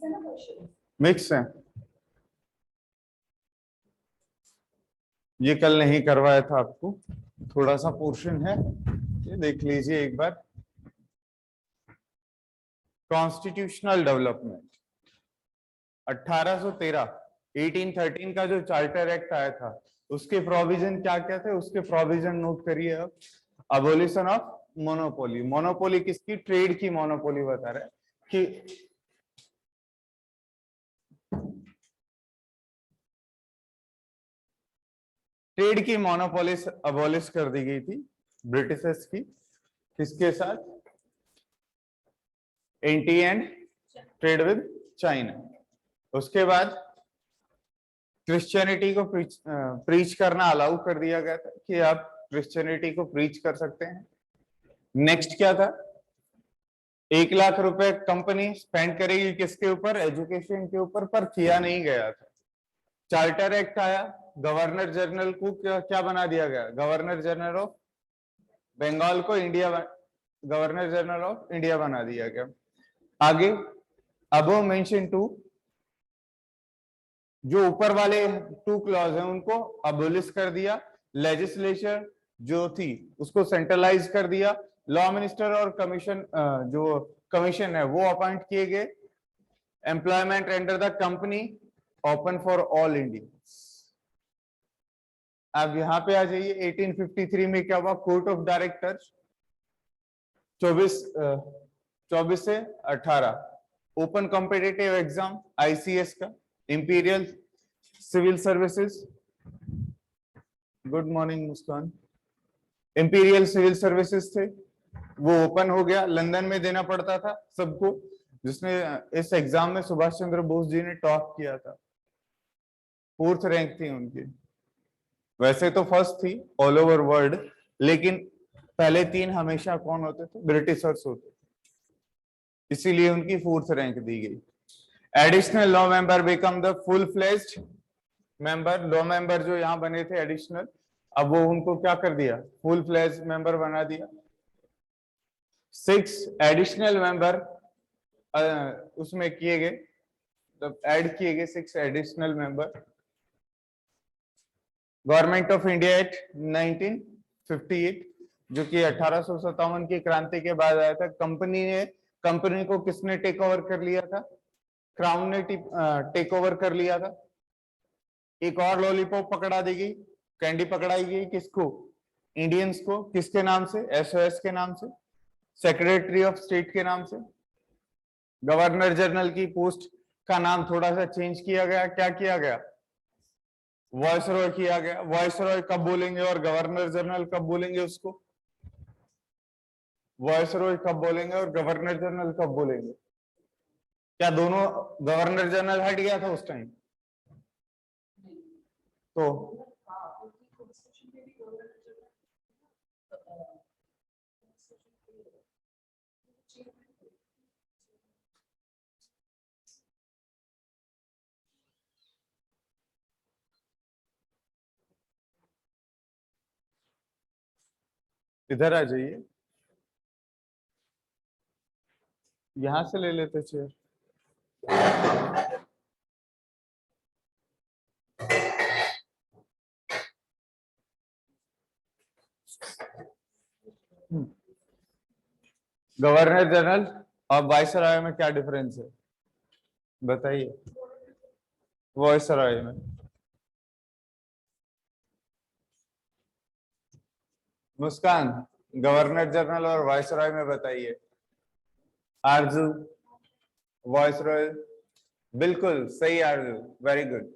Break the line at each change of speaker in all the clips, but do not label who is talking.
Mix है। ये कल नहीं करवाया था आपको, थोड़ा सा पोर्शन है, ये देख लीजिए एक बार। कॉन्स्टिट्यूशनल डेवलपमेंट 1813 1813 का जो चार्टर एक्ट आया था, उसके प्रोविजन क्या क्या थे, उसके प्रोविजन नोट करिए अब। Abolition of monopoly. मोनोपोली किसकी? ट्रेड की मोनोपोली बता रहा है कि ट्रेड की मोनोपोली अबॉलिश कर दी गई थी ब्रिटिशर्स की। किसके साथ? Anti and trade with China. उसके बाद क्रिश्चियनिटी को प्रीच करना अलाउ कर दिया गया था कि आप क्रिश्चियनिटी को प्रीच कर सकते हैं। नेक्स्ट क्या था? 1 लाख रुपए कंपनी स्पेंड करेगी किसके ऊपर? एजुकेशन के ऊपर, पर किया नहीं गया था। चार्टर एक्ट आया, गवर्नर जनरल को क्या बना दिया गया? गवर्नर जनरल ऑफ बंगाल को गवर्नर जनरल ऑफ इंडिया बना दिया गया। आगे अबव मेंशन टू, जो ऊपर वाले 2 क्लॉज हैं उनको अबोलिश कर दिया। लेजिस्लेचर जो थी उसको सेंट्रलाइज कर दिया। लॉ मिनिस्टर और कमीशन, जो कमीशन है वो अपॉइंट किए गए। Employment under the company open for all Indians. अब यहां पे आ जाइए। 1853 में क्या हुआ? कोर्ट ऑफ डायरेक्टर्स 24 से 18 ओपन कॉम्पिटिटिव एग्जाम आईसीएस का, imperial civil services. Good morning Muskan. Imperial civil services थे, वो ओपन हो गया। लंदन में देना पड़ता था सबको, जिसने इस एग्जाम में सुभाष चंद्र बोस जी ने टॉप किया था। 4th रैंक थी उनकी। वैसे तो फर्स्ट थी ऑल ओवर वर्ल्ड, लेकिन पहले 3 हमेशा कौन होते थे? ब्रिटिशर्स होते थे, इसीलिए उनकी 4th रैंक दी गई। Additional law member become the full fledged member. Law member जो यहाँ बने थे एडिशनल, अब वो उनको क्या कर दिया? फुल फ्लेज्ड मेंबर बना दिया। 6 एडिशनल मेंबर उसमें किए गए, तब ऐड किए गए 6 additional member. Government of India act 1958, जो कि 1857 की क्रांति के बाद आया था। कंपनी को किसने टेक ओवर कर लिया था? क्राउन ने टेक ओवर कर लिया था। एक और लॉलीपॉप पकड़ा दी गई, कैंडी पकड़ाई गई किसको? इंडियंस को। किसके नाम से? एसओएस के नाम से, सेक्रेटरी ऑफ स्टेट के नाम से। गवर्नर जनरल की पोस्ट का नाम थोड़ा सा चेंज किया गया। क्या किया गया? वॉइसरॉय किया गया। वॉइसरॉय कब बोलेंगे और गवर्नर जनरल कब बोलेंगे उसको? वॉइसरॉय कब बोलेंगे और गवर्नर जनरल कब बोलेंगे? क्या दोनों गवर्नर जनरल हट गया था उस टाइम? तो इधर आ जाइए, यहां से ले लेते चेयर। गवर्नर जनरल और वाइसरॉय में क्या डिफरेंस है बताइए? वाइसरॉय में मुस्कान, गवर्नर जनरल और वाइसरॉय में बताइए। आरजू, वाइसरॉय, बिल्कुल सही आरजू, वेरी गुड।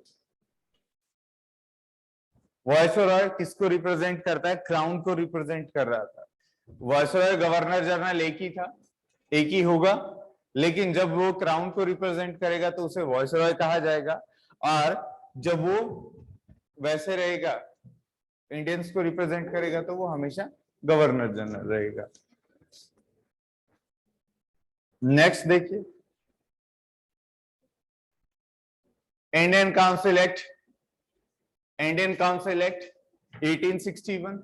वाइसरॉय किसको रिप्रेजेंट करता है? क्राउन को रिप्रेजेंट कर रहा था। वाइसरॉय गवर्नर जनरल एक ही था, एक ही होगा, लेकिन जब वो क्राउन को रिप्रेजेंट करेगा तो उसे वाइसरॉय कहा जाएगा, और जब वो वैसे रहेगा, इंडियंस को रिप्रेजेंट करेगा, तो वो हमेशा गवर्नर जनरल रहेगा। नेक्स्ट देखिए, इंडियन काउंसिल एक्ट 1861।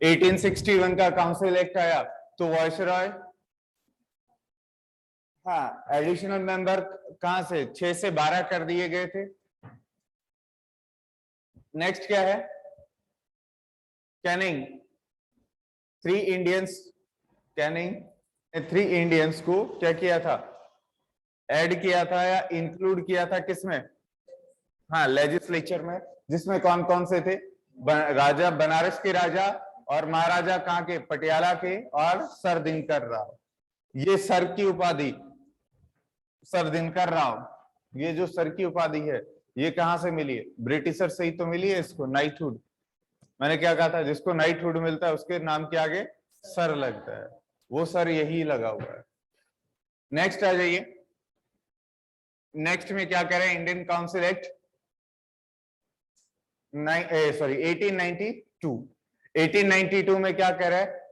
1861 का काउंसिल एक्ट आया तो वाइसरॉय हाँ, एडिशनल मेंबर कहां से 6 से 12 कर दिए गए थे। नेक्स्ट क्या है, कैनिंग 3 इंडियंस, कैनिंग 3 इंडियंस को क्या किया था, ऐड किया था या इंक्लूड किया था किसमें, हाँ लेजिस्लेचर में, जिसमें कौन कौन से थे, राजा बनारस के राजा और महाराजा कहाँ के, पटियाला के, और सर दिनकर राव। ये सर की उपाधि, सर दिनकर राव, ये जो सर की उपाधि है ये कहां से मिली है, ब्रिटिशर से ही तो मिली है इसको, नाइटहुड। मैंने क्या कहा था, जिसको नाइटहुड मिलता है उसके नाम के आगे सर लगता है, वो सर यही लगा हुआ है। नेक्स्ट आ जाइए, नेक्स्ट में क्या कह रहे हैं, इंडियन काउंसिल एक्ट 1892। 1892 में क्या कह रहा है,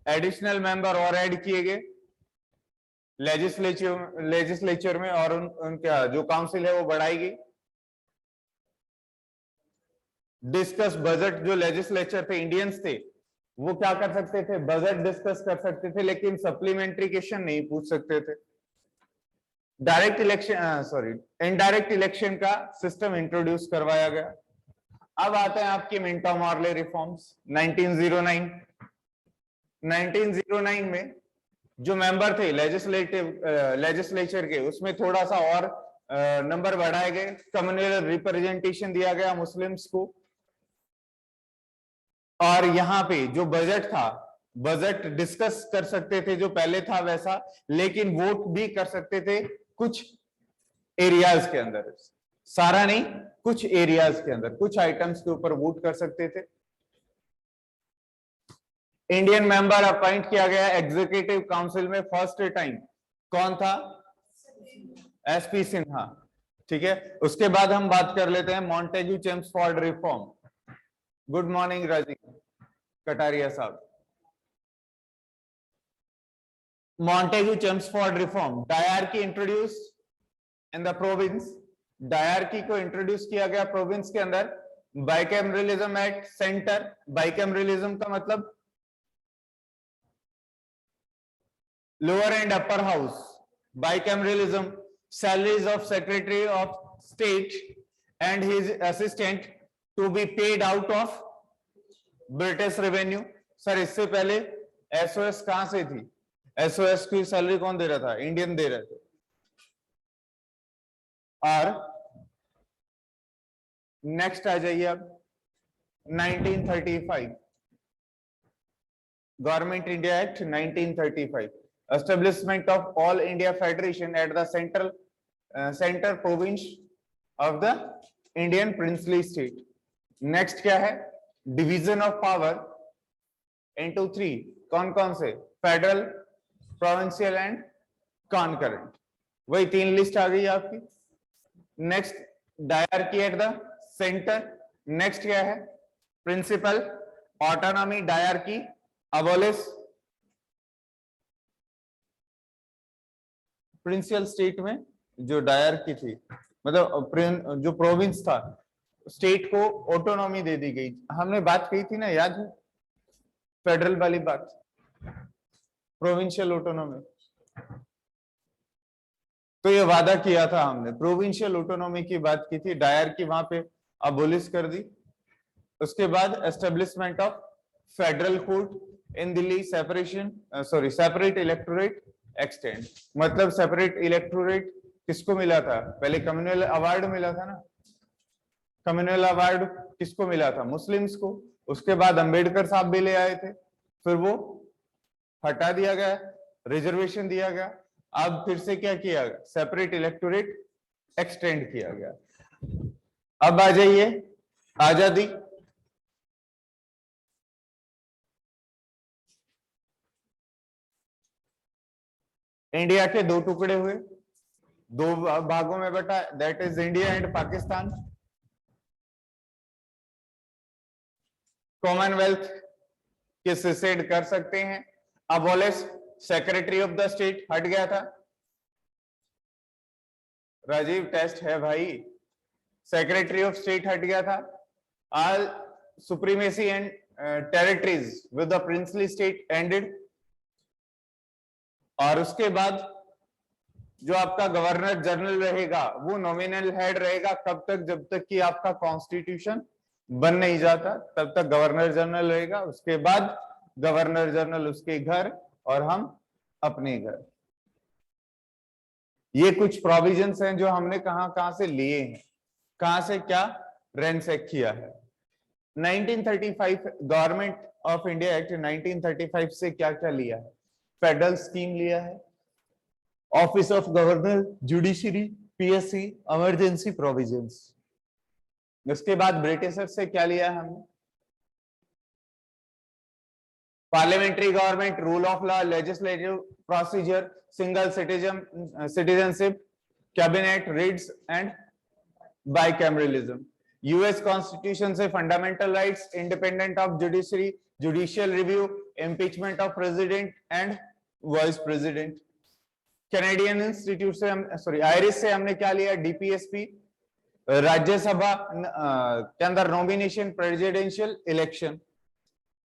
एडिशनल मेंबर और ऐड किए गए लेजिस्लेचर में, और उनका जो काउंसिल है वो बढ़ाई गई। डिस्कस बजट, जो लेजिस्लेचर थे, इंडियंस थे, वो क्या कर सकते थे, बजट डिस्कस कर सकते थे, लेकिन सप्लीमेंट्री क्वेश्चन नहीं पूछ सकते थे। डायरेक्ट इलेक्शन, इनडायरेक्ट इलेक्शन का सिस्टम इंट्रोड्यूस करवाया गया। अब आते हैं आपके मिंटो मॉर्ले रिफॉर्म्स 1909। 1909 में जो मेंबर थे लेजिस्लेचर के, उसमें थोड़ा सा और नंबर बढ़ाए गए, कम्युनल रिप्रेजेंटेशन दिया गया मुस्लिम्स को, और यहाँ पे जो बजट था, बजट डिस्कस कर सकते थे जो पहले था वैसा, लेकिन वोट भी कर सकते थे कुछ एरियाज के अंदर, सारा नहीं, कुछ एरियाज के अंदर, कुछ आइटम्स के ऊपर वोट कर सकते थे। इंडियन मेंबर अपॉइंट किया गया एग्जीक्यूटिव काउंसिल में फर्स्ट टाइम, कौन था, एसपी सिन्हा, ठीक है। उसके बाद हम बात कर लेते हैं Montagu Chelmsford reform. Good morning Rajeev Kataria sahab. Montagu Chelmsford reform, dyarchy introduce in the province, dyarchy को इंट्रोड्यूस किया गया प्रोविंस के अंदर। बाइकैमरलिज्म एट सेंटर, बाइकैमरलिज्म का मतलब lower and upper house, bicameralism, salaries of secretary of state and his assistant to be paid out of British revenue। Sir इससे पहले SOS कहां से थी, एसओएस की सैलरी कौन दे रहा था, इंडियन दे रहे थे। और नेक्स्ट आ जाइए अब 1935, government India act 1935, establishment of all India Federation at the center province of the Indian princely state। Next क्या है, डिवीजन ऑफ पावर into 3, कौन कौन से, फेडरल, प्रोविंशियल एंड कॉन्करेंट, वही 3 लिस्ट आ गई आपकी। Next dyarchy at the centre, next क्या है, principle autonomy dyarchy abolish, principle state में जो डायरकी थी, मतलब जो प्रोविंस था, स्टेट को ऑटोनॉमी दे दी गई। हमने बात कही थी ना, याद है, फेडरल वाली बात, प्रोविंशियल ऑटोनॉमी, तो ये वादा किया था हमने, प्रोविंशियल ऑटोनॉमी की बात की थी, डायरकी वहां पे अबोलिश कर दी। उसके बाद establishment of federal court in Delhi, separate electorate extend, मतलब सेपरेट इलेक्टोरेट किसको मिला था, पहले कम्युनल अवार्ड मिला था ना, कम्युनल अवार्ड किसको मिला था, मुस्लिम्स को। उसके बाद अंबेडकर साहब भी ले आए थे, फिर वो हटा दिया गया, रिजर्वेशन दिया गया, अब फिर से क्या किया गया, सेपरेट इलेक्टोरेट एक्सटेंड किया गया। अब आ जाइए आजादी, इंडिया के 2 टुकड़े हुए, 2 भागों में बटा, that is India and Pakistan. Commonwealth के सेसेड कर सकते हैं, abolish secretary of the state हट गया था, राजीव टेस्ट है भाई, सेक्रेटरी ऑफ स्टेट हट गया था, all supremacy and territories with the princely state ended. और उसके बाद जो आपका गवर्नर जनरल रहेगा वो नॉमिनल हेड रहेगा कब तक, जब तक कि आपका कॉन्स्टिट्यूशन बन नहीं जाता तब तक गवर्नर जनरल रहेगा। उसके बाद गवर्नर जनरल उसके घर और हम अपने घर। ये कुछ प्रोविजंस हैं जो हमने कहां से लिए हैं, कहां से क्या रेंसेक किया है। 1935 गवर्नमेंट ऑफ इंडिया एक्ट 1935 से क्या क्या लिया है? फेडरल स्कीम लिया है, office of governor, judiciary, PSC, emergency provisions. उसके बाद ब्रिटिशर से क्या लिया है हमने? Parliamentary government, rule of law, legislative procedure, single citizenship, cabinet writs and bicameralism. US constitution से fundamental rights, independent of judiciary, judicial review, impeachment of president and vice president. Canadian institute से हम Irish से हमने क्या लिया? DPSP, Rajya Sabha के अंदर nomination, presidential election.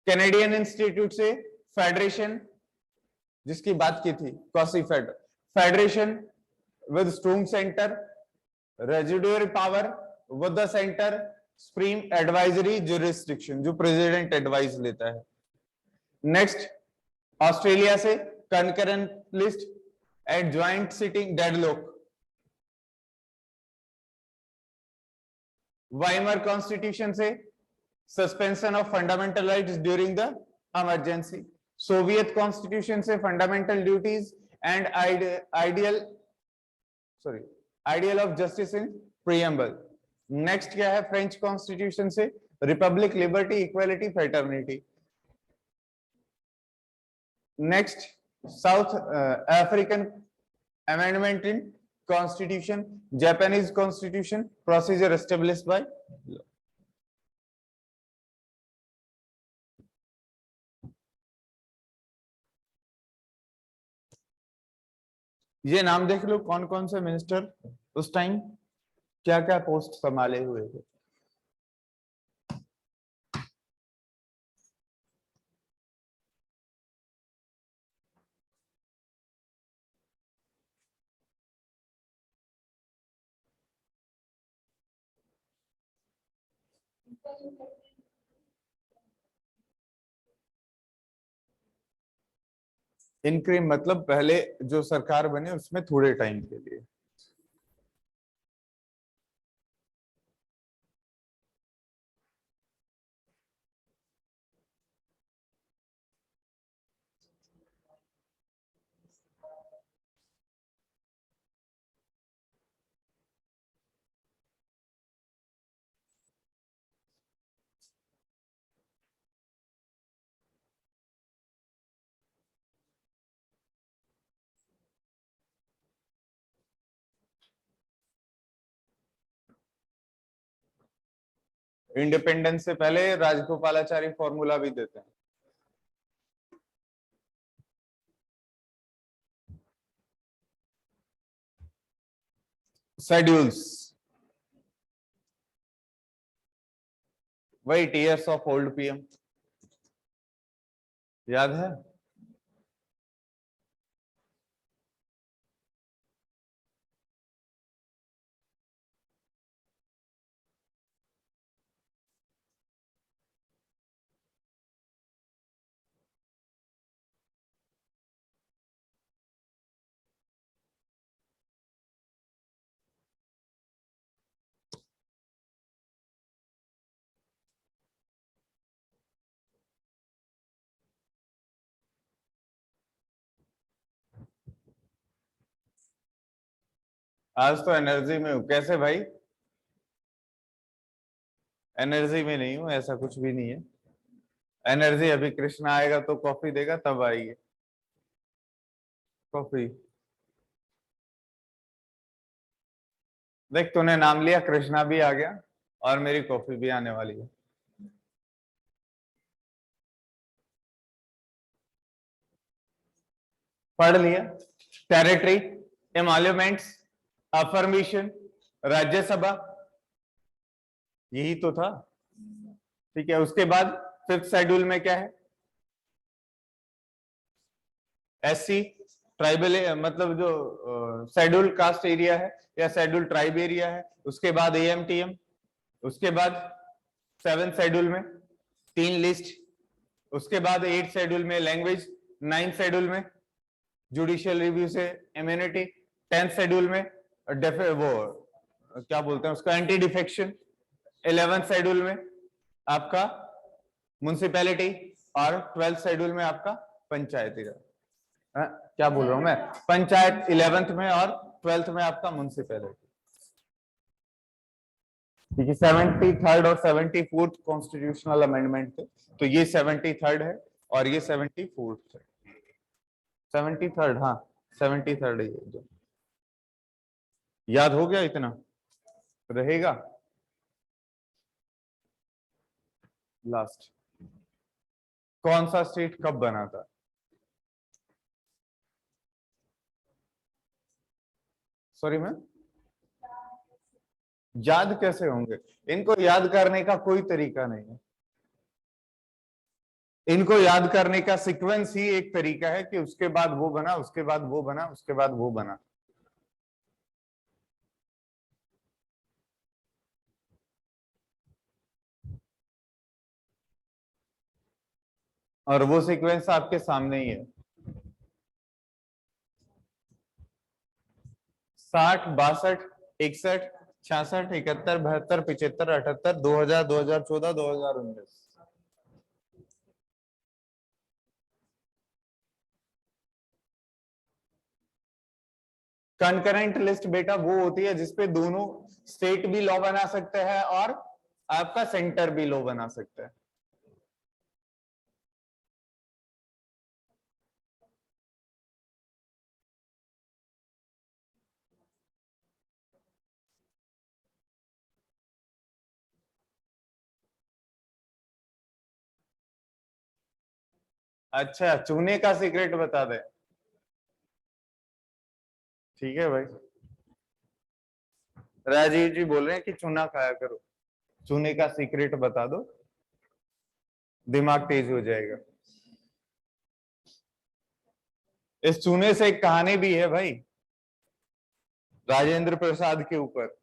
Canadian institute से फेडरेशन, जिसकी बात की थी, quasi federation with strong centre, residual power with the centre, supreme advisory jurisdiction, जो प्रेसिडेंट एडवाइस लेता है। नेक्स्ट ऑस्ट्रेलिया से concurrent list and joint sitting deadlock. Weimar constitution से suspension of fundamental rights during the emergency. Soviet constitution से fundamental duties and ideal of justice in preamble. Next क्या है? French constitution से Republic, liberty, equality, fraternity. Next south African amendment in constitution, Japanese constitution, procedure established by law. ये नाम देख लो, कौन कौन से मिनिस्टर उस टाइम क्या क्या पोस्ट संभाले हुए थे। इनक्रीम मतलब पहले जो सरकार बने उसमें थोड़े टाइम के लिए। इंडिपेंडेंस से पहले राजगोपालाचारी फॉर्मूला भी देते हैं। शेड्यूल्स, वही टीयर्स ऑफ ओल्ड पीएम, याद है? आज तो एनर्जी में हूं। कैसे भाई? एनर्जी में नहीं हूं, ऐसा कुछ भी नहीं है। एनर्जी अभी कृष्णा आएगा तो कॉफी देगा तब आएगी कॉफी। देख, तूने नाम लिया, कृष्णा भी आ गया और मेरी कॉफी भी आने वाली है। पढ़ लिया? टेरिटरी, एमोल्यूमेंट्स, अफर्मेशन, राज्यसभा, यही तो था। ठीक है, उसके बाद फिफ्थ शेड्यूल में क्या है? एससी, ट्राइबल मतलब जो शेड्यूल्ड कास्ट एरिया है या शेड्यूल्ड ट्राइब एरिया है, उसके बाद AMTM, उसके बाद 7 शेड्यूल में 3 लिस्ट, उसके बाद 8 शेड्यूल में लैंग्वेज, 9 शेड्यूल में जुडिशियल रिव्यू से इम्यूनिटी, 10th शेड्यूल में वो क्या बोलते हैं उसका एंटी डिफेक्शन, 11th शेड्यूल में आपका म्युनिसिपैलिटी और 12th शेड्यूल में आपका पंचायती राज। क्या बोल रहा हूं मैं, पंचायत 11th में और 12th में आपका म्युनिसिपैलिटी। ठीक है, 73rd और 74th कॉन्स्टिट्यूशनल अमेंडमेंट थे, तो ये 73rd है और ये 74th है। 73rd, हाँ 73rd है ये जो। याद हो गया, इतना रहेगा। लास्ट, कौन सा स्टेट कब बना था? सॉरी मैम, याद कैसे होंगे? इनको याद करने का कोई तरीका नहीं है। इनको याद करने का सीक्वेंस ही एक तरीका है कि उसके बाद वो बना, उसके बाद वो बना, उसके बाद वो बना। और वो सीक्वेंस आपके सामने ही है। 60, 62, 61, 66, 71, 72, 75, 78, 2000, 2014, 2019। कंकरेंट लिस्ट बेटा वो होती है जिसपे दोनों स्टेट भी लॉ बना सकते हैं और आपका सेंटर भी लॉ बना सकता है। अच्छा, चूने का सीक्रेट बता दे। ठीक है भाई, राजीव जी बोल रहे हैं कि चूना खाया करो, चूने का सीक्रेट बता दो, दिमाग तेज हो जाएगा। इस चूने से एक कहानी भी है भाई, राजेंद्र प्रसाद के ऊपर।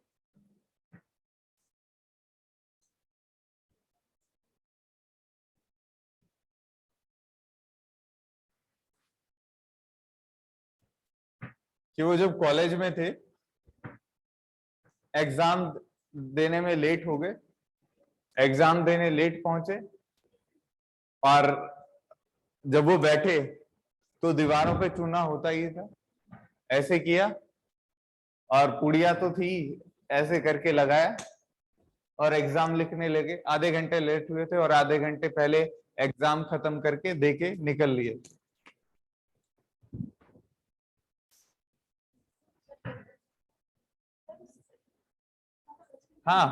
कि वो जब कॉलेज में थे, एग्जाम देने में लेट हो गए, एग्जाम देने लेट पहुंचे, और जब वो बैठे तो दीवारों पे चूना होता ही था, ऐसे किया और पुड़िया तो थी, ऐसे करके लगाया और एग्जाम लिखने लगे। आधे घंटे लेट हुए थे और आधे घंटे पहले एग्जाम खत्म करके देके निकल लिए। हाँ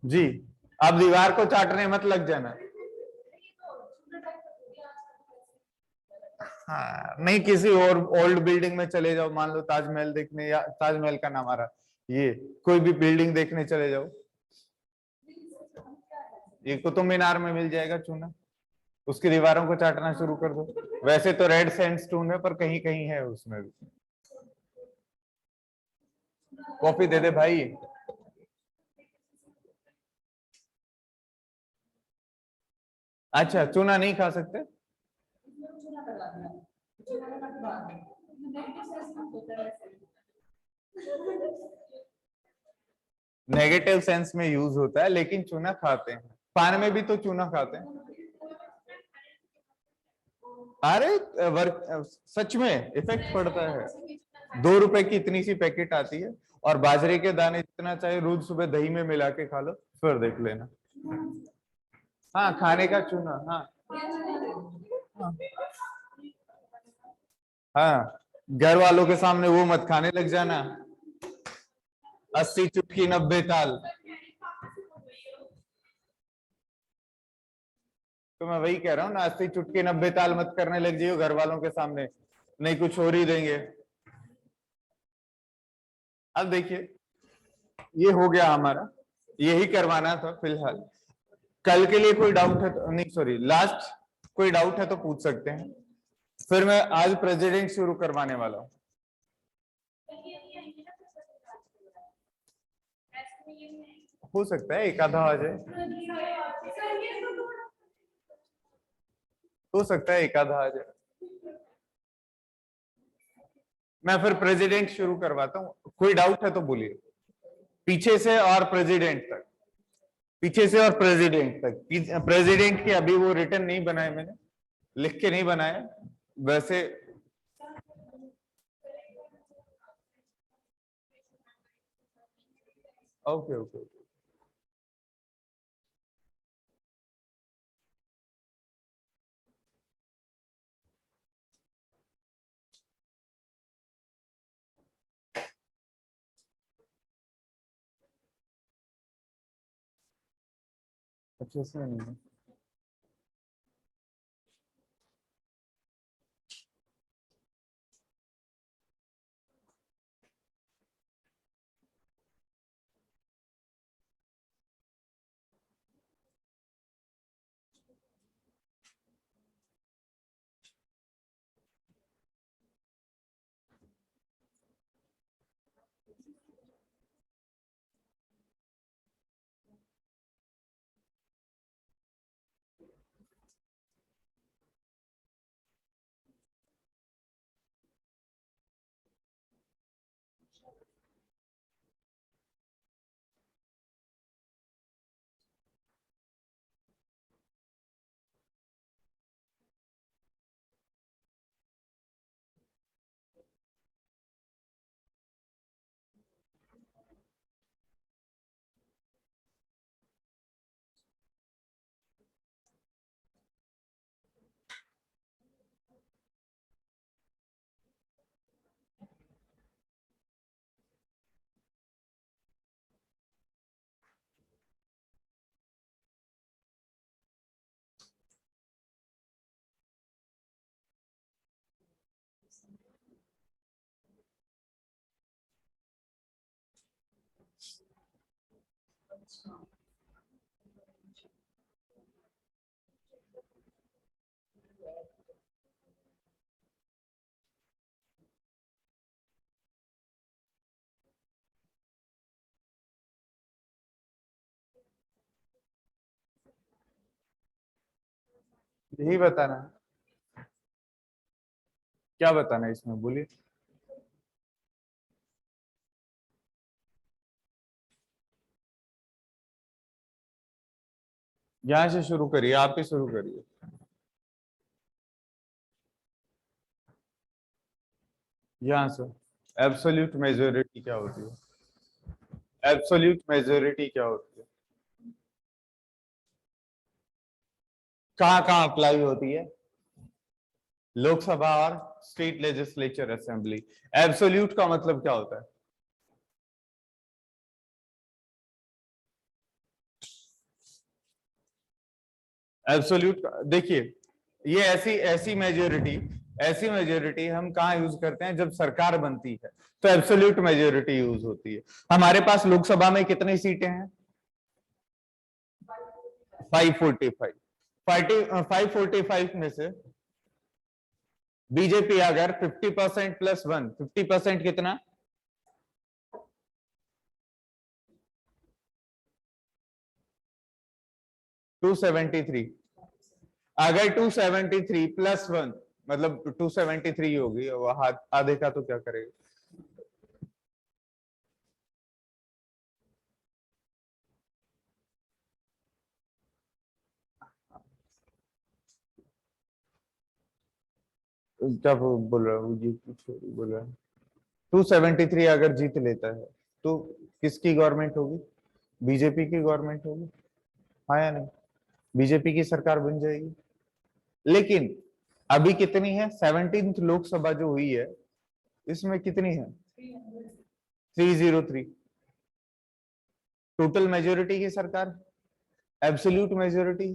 जी, अब दीवार को चाटने मत लग जाना। हाँ नहीं, किसी और ओल्ड बिल्डिंग में चले जाओ, मान लो ताजमहल देखने, या ताजमहल का नाम आ रहा, ये कोई भी बिल्डिंग देखने चले जाओ, ये कुतुब मीनार में मिल जाएगा चूना, उसकी दीवारों को चाटना शुरू कर दो। वैसे तो रेड सैंडस्टोन है, पर कहीं कहीं है उसमें भी। कॉफी दे दे भाई। अच्छा, चूना नहीं खा सकते? नेगेटिव सेंस में यूज होता है, लेकिन चूना खाते हैं। पान में भी तो चूना खाते हैं। अरे सच में इफेक्ट पड़ता है। 2 रुपए की इतनी सी पैकेट आती है, और बाजरे के दाने जितना चाहे रोज सुबह दही में मिला के खा लो, फिर देख लेना। हाँ, खाने का चूना, हाँ हाँ, घर वालों के सामने वो मत खाने लग जाना। 80 चुटकी 90 ताल। तो मैं वही कह रहा हूँ ना, 80 चुटकी 90 ताल मत करने लग जाइयो घर वालों के सामने, नहीं कुछ और ही देंगे। अब देखिए, ये हो गया हमारा, यही करवाना था फिलहाल। कल के लिए कोई डाउट है तो, नहीं सॉरी, लास्ट कोई डाउट है तो पूछ सकते हैं। फिर मैं आज प्रेसिडेंट शुरू करवाने वाला हूँ। हो सकता है एक आधा आ जाए, हो सकता है एक आधा आ जाए। मैं फिर प्रेसिडेंट शुरू करवाता हूँ, कोई डाउट है तो बोलिए। पीछे से और प्रेसिडेंट तक, पीछे से और प्रेसिडेंट तक। प्रेसिडेंट के अभी वो रिटर्न नहीं बनाए, मैंने लिख के नहीं बनाया वैसे। Okay okay okay. अच्छे से नहीं है। यही बताना है, क्या बताना है इसमें बोलिए। यहां से शुरू करिए, आप ही शुरू करिए। यहां से एब्सोल्यूट मेजोरिटी क्या होती है? एब्सोल्यूट मेजोरिटी क्या होती है? कहाँ कहाँ अप्लाई होती है? लोकसभा और स्टेट लेजिस्लेचर असेंबली। एब्सोल्यूट का मतलब क्या होता है? एब्सोल्यूट देखिए, ये ऐसी मेजोरिटी हम कहाँ यूज करते हैं? जब सरकार बनती है तो एब्सोल्यूट मेजोरिटी यूज होती है। हमारे पास लोकसभा में कितनी सीटें हैं? 545। 545 में से बीजेपी अगर 50% प्लस 1, 50% कितना? 273। अगर 273 प्लस 1 मतलब 273 होगी, आधे का तो क्या करेगा? क्या बोल रहा हूँ, जी कुछ बोल रहा है। 273 अगर जीत लेता है तो किसकी गवर्नमेंट होगी? बीजेपी की गवर्नमेंट होगी, हाँ या नहीं? बीजेपी की सरकार बन जाएगी। लेकिन अभी कितनी है? 17th लोकसभा जो हुई है, इसमें कितनी है? 303। टोटल मेजोरिटी की सरकार, एब्सोल्यूट मेजोरिटी।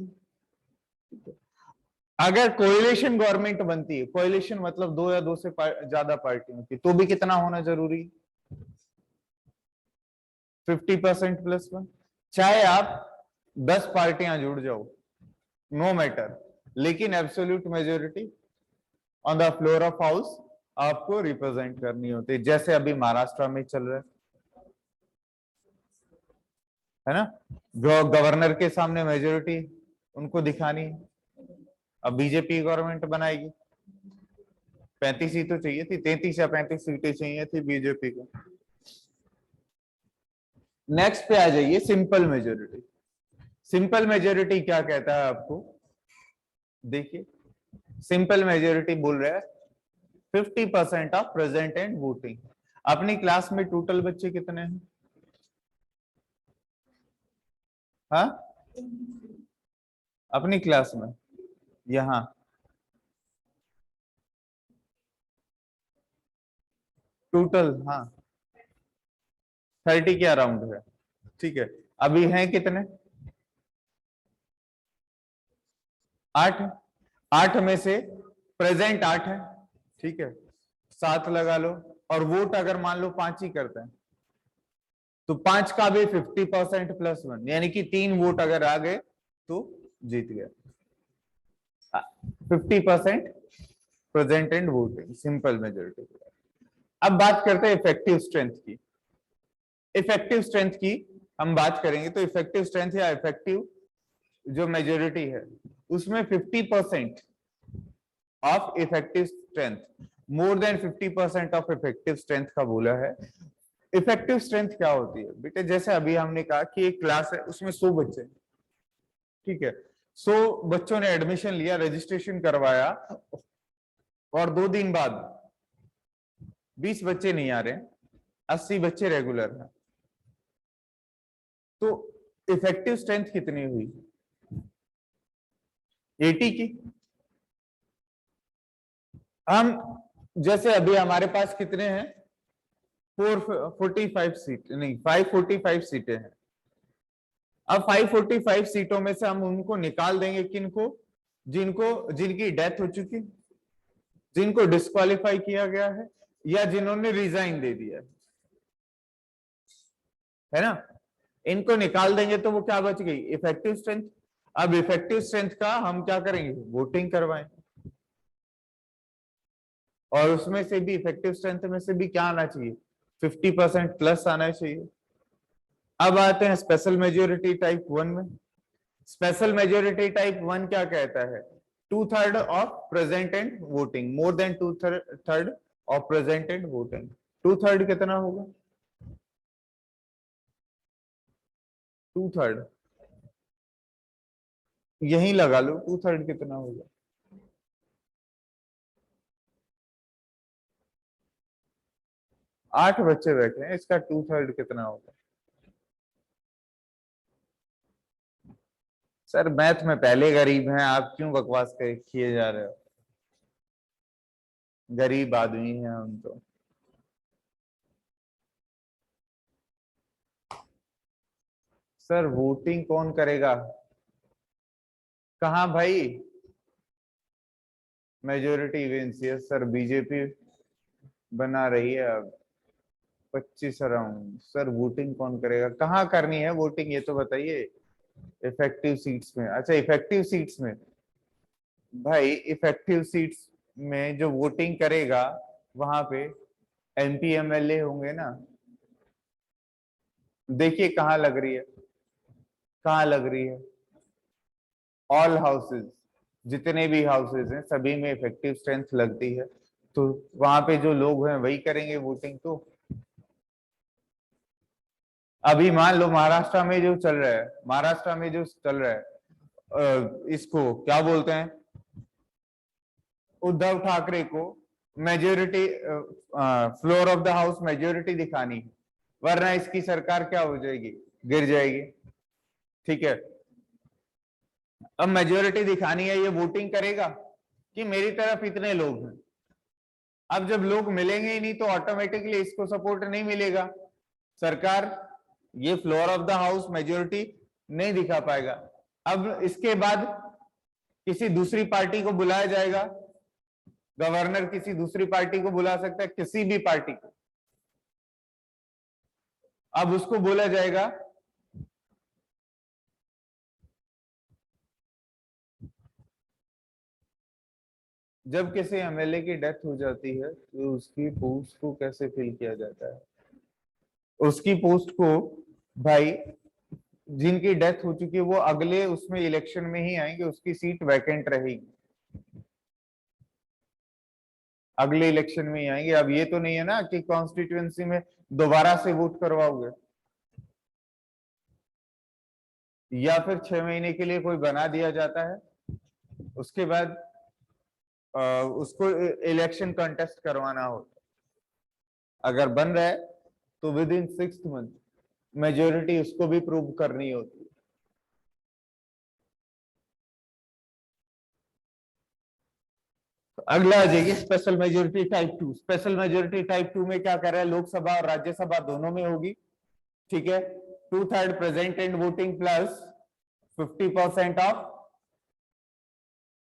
अगर कोएलिशन गवर्नमेंट बनती है, कोएलिशन मतलब दो या दो से ज्यादा पार्टियों की, तो भी कितना होना जरूरी? 50% प्लस 1। चाहे आप 10 पार्टियां जुड़ जाओ, नो मैटर, लेकिन absolute majority on the floor of house आपको रिप्रेजेंट करनी होती है, जैसे अभी महाराष्ट्र में चल रहा है ना, गवर्नर के सामने मेजोरिटी उनको दिखानी है। अब बीजेपी गवर्नमेंट बनाएगी, 35 सीटें चाहिए थी, 33 या 35 सीटें चाहिए थी बीजेपी को। नेक्स्ट पे आ जाइए, सिंपल मेजोरिटी। सिंपल मेजोरिटी क्या कहता है आपको, देखिए सिंपल मेजोरिटी बोल रहा है 50% ऑफ प्रेजेंट एंड वोटिंग। अपनी क्लास में टोटल बच्चे कितने हैं? हाँ, अपनी क्लास में यहां टोटल, हाँ 30 के अराउंड है, ठीक है। अभी हैं कितने? 8। 8 में से प्रेजेंट 8 है, ठीक है, 7 लगा लो, और वोट अगर मान लो 5 ही करते हैं तो 5 का भी 50% प्लस 1, यानी कि 3 वोट अगर आ गए तो जीत गया। 50% present and voting, simple majority. अब बात करते हैं इफेक्टिव स्ट्रेंथ की। इफेक्टिव स्ट्रेंथ की हम बात करेंगे तो इफेक्टिव स्ट्रेंथ या इफेक्टिव जो मेजोरिटी है उसमें 50% of effective strength, more than 50% of effective strength का बोला है। इफेक्टिव स्ट्रेंथ क्या होती है बेटे, जैसे अभी हमने कहा कि एक क्लास है उसमें 100 बच्चे, ठीक है, 100 बच्चों ने एडमिशन लिया, रजिस्ट्रेशन करवाया, और 2 दिन बाद 20 बच्चे नहीं आ रहे, 80 बच्चे रेगुलर हैं, तो इफेक्टिव स्ट्रेंथ कितनी हुई? 80 की। हम जैसे अभी हमारे पास कितने हैं, 445 सीट नहीं 545 सीटें हैं। अब 545 सीटों में से हम उनको निकाल देंगे, किनको? जिनकी डेथ हो चुकी, जिनको डिस्क्वालीफाई किया गया है, या जिन्होंने रिजाइन दे दिया है ना, इनको निकाल देंगे तो वो क्या बच गई? Effective strength. अब इफेक्टिव स्ट्रेंथ का हम क्या करेंगे? वोटिंग करवाएंगे, और उसमें से भी इफेक्टिव स्ट्रेंथ में से भी क्या आना चाहिए? 50% प्लस आना चाहिए। अब आते हैं स्पेशल मेजोरिटी टाइप 1 में। स्पेशल मेजोरिटी टाइप 1 क्या कहता है? 2/3 of present and voting, more than 2/3 of present and voting. 2/3 कितना होगा? 2/3 यही लगा लो, 2/3 कितना होगा? 8 बच्चे बैठे हैं, इसका 2/3 कितना होगा? सर मैथ में पहले गरीब हैं, आप क्यों बकवास किए जा रहे हो? गरीब आदमी हैं हम तो। सर वोटिंग कौन करेगा? कहाँ भाई? Majority wins. Yes sir, BJP बना रही है अब 25 अराउंड। सर वोटिंग कौन करेगा? कहाँ करनी है वोटिंग ये तो बताइए। इफेक्टिव सीट्स में? अच्छा इफेक्टिव सीट्स में, भाई इफेक्टिव सीट्स में जो वोटिंग करेगा वहां पे एमपी एमएलए होंगे ना। देखिए कहाँ लग रही है, कहाँ लग रही है? ऑल हाउसेज, जितने भी हाउसेज हैं सभी में इफेक्टिव स्ट्रेंथ लगती है, तो वहां पे जो लोग हैं वही करेंगे वोटिंग। तो अभी मान लो महाराष्ट्र में जो चल रहा है, महाराष्ट्र में जो चल रहा है, इसको क्या बोलते हैं? उद्धव ठाकरे को majority, floor of the house majority दिखानी है, वरना इसकी सरकार क्या हो जाएगी? गिर जाएगी, ठीक है। अब मेजोरिटी दिखानी है, ये वोटिंग करेगा कि मेरी तरफ इतने लोग हैं। अब जब लोग मिलेंगे ही नहीं तो ऑटोमेटिकली इसको सपोर्ट नहीं मिलेगा, सरकार ये floor of the house majority नहीं दिखा पाएगा। अब इसके बाद किसी दूसरी पार्टी को बुलाया जाएगा, गवर्नर किसी दूसरी पार्टी को बुला सकता है, किसी भी पार्टी को। अब उसको बोला जाएगा जब किसी एमएलए की डेथ हो जाती है तो उसकी पोस्ट को कैसे फिल किया जाता है? उसकी पोस्ट को भाई, जिनकी डेथ हो चुकी है वो अगले उसमें इलेक्शन में ही आएंगे, उसकी सीट वैकेंट रहेगी, अगले इलेक्शन में ही आएंगे। अब ये तो नहीं है ना कि कॉन्स्टिट्यूएंसी में दोबारा से वोट करवाओगे, या फिर 6 महीने के लिए कोई बना दिया जाता है, उसके बाद उसको इलेक्शन कंटेस्ट करवाना होता है। अगर बन रहा है तो विद इन 6 मंथ मेजोरिटी उसको भी प्रूव करनी होती है। अगला आ जाइए special majority type 2। Special majority type 2 में क्या कर रहा है, लोकसभा और राज्यसभा दोनों में होगी, ठीक है। 2/3 present and voting plus 50% of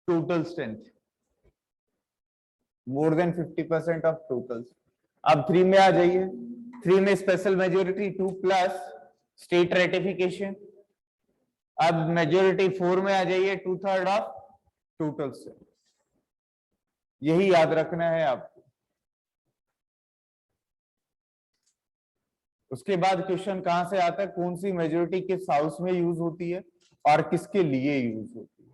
total strength, more than 50% of total. अब 3 में आ जाइए, 3 में special majority 2 plus state ratification. अब मेजोरिटी 4 में आ जाइए, 2/3 ऑफ टोटल स्ट्रेंथ। यही याद रखना है आपको। उसके बाद क्वेश्चन कहां से आता है, कौन सी मेजोरिटी किस हाउस में यूज होती है और किसके लिए यूज होती है।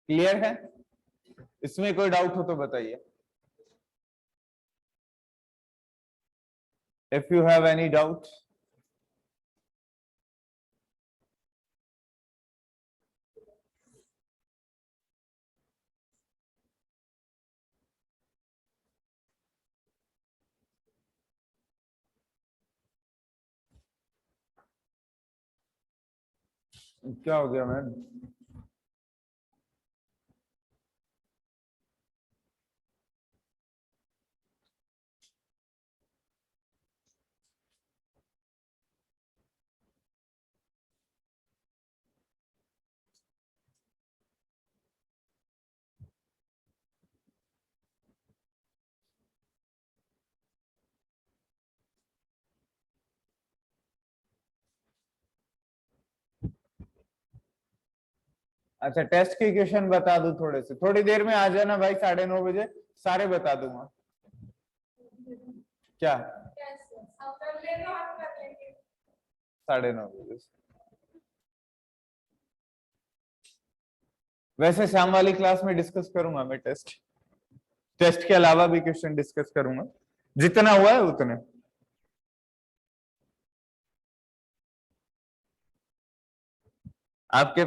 क्लियर है? इसमें कोई डाउट हो तो बताइए। If you have any doubt. क्या हो गया मैम? अच्छा, टेस्ट के क्वेश्चन बता दूं थोड़े से, थोड़ी देर में आ जाना भाई, 9:30 बजे सारे बता दूंगा। क्या 9:30 बजे? वैसे शाम वाली क्लास में डिस्कस करूंगा मैं, टेस्ट टेस्ट के अलावा भी क्वेश्चन डिस्कस करूंगा, जितना हुआ है उतने। आपके